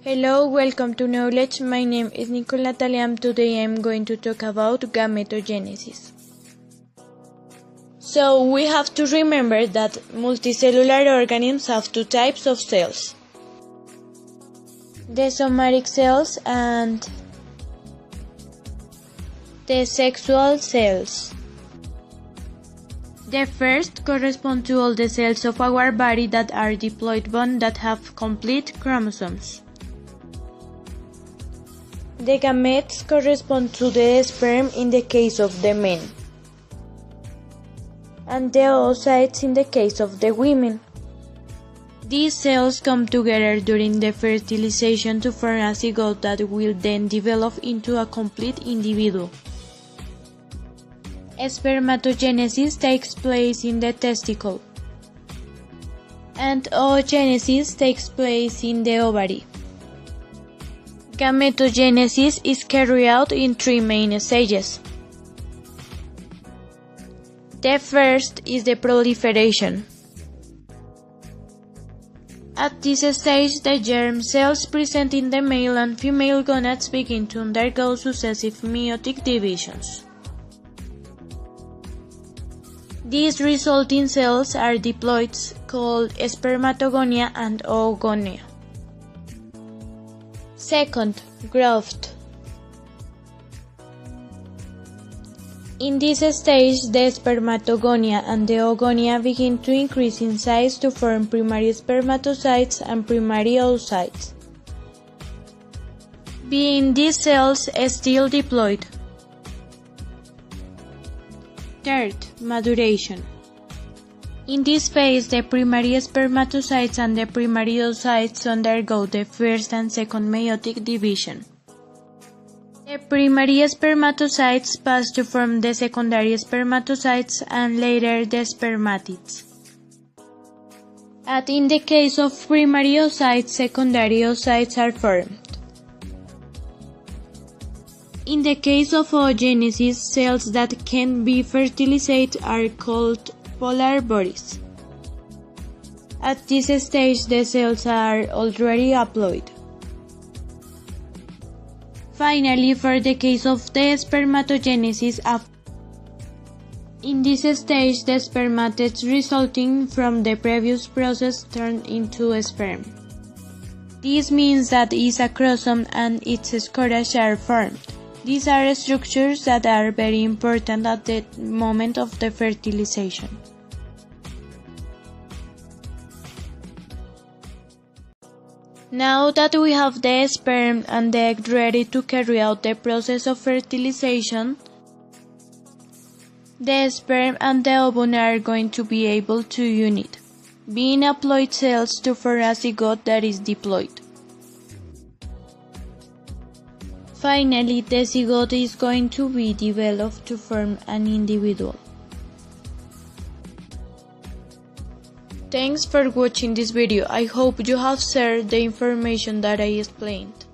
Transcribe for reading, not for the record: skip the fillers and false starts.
Hello, welcome to Knowledge. My name is Nicole Natalia and today I am going to talk about gametogenesis. So we have to remember that multicellular organisms have two types of cells: the somatic cells and the sexual cells. The first correspond to all the cells of our body that are diploid but that have complete chromosomes. The gametes correspond to the sperm in the case of the men, and the oocytes in the case of the women. These cells come together during the fertilization to form a zygote that will then develop into a complete individual. Spermatogenesis takes place in the testicle, and oogenesis takes place in the ovary. Gametogenesis is carried out in three main stages. The first is the proliferation. At this stage, the germ cells present in the male and female gonads begin to undergo successive meiotic divisions. These resulting cells are diploids called spermatogonia and oogonia. Second, growth. In this stage, the spermatogonia and the oogonia begin to increase in size to form primary spermatocytes and primary oocytes, being these cells still diploid. Third, maturation. In this phase, the primary spermatocytes and the primary oocytes undergo the first and second meiotic division. The primary spermatocytes pass to form the secondary spermatocytes and later the spermatids. And in the case of primary oocytes, secondary oocytes are formed. In the case of oogenesis, cells that can be fertilized are called polar bodies. At this stage, the cells are already haploid. Finally, for the case of the spermatogenesis, in this stage, the spermatids resulting from the previous process turn into sperm. This means that its acrosome and its scourge are formed. These are structures that are very important at the moment of the fertilization. Now that we have the sperm and the egg ready to carry out the process of fertilization, the sperm and the ovum are going to be able to unite, being haploid cells to form a zygote that is diploid. Finally, the zygote is going to be developed to form an individual. Thanks for watching this video. I hope you have shared the information that I explained.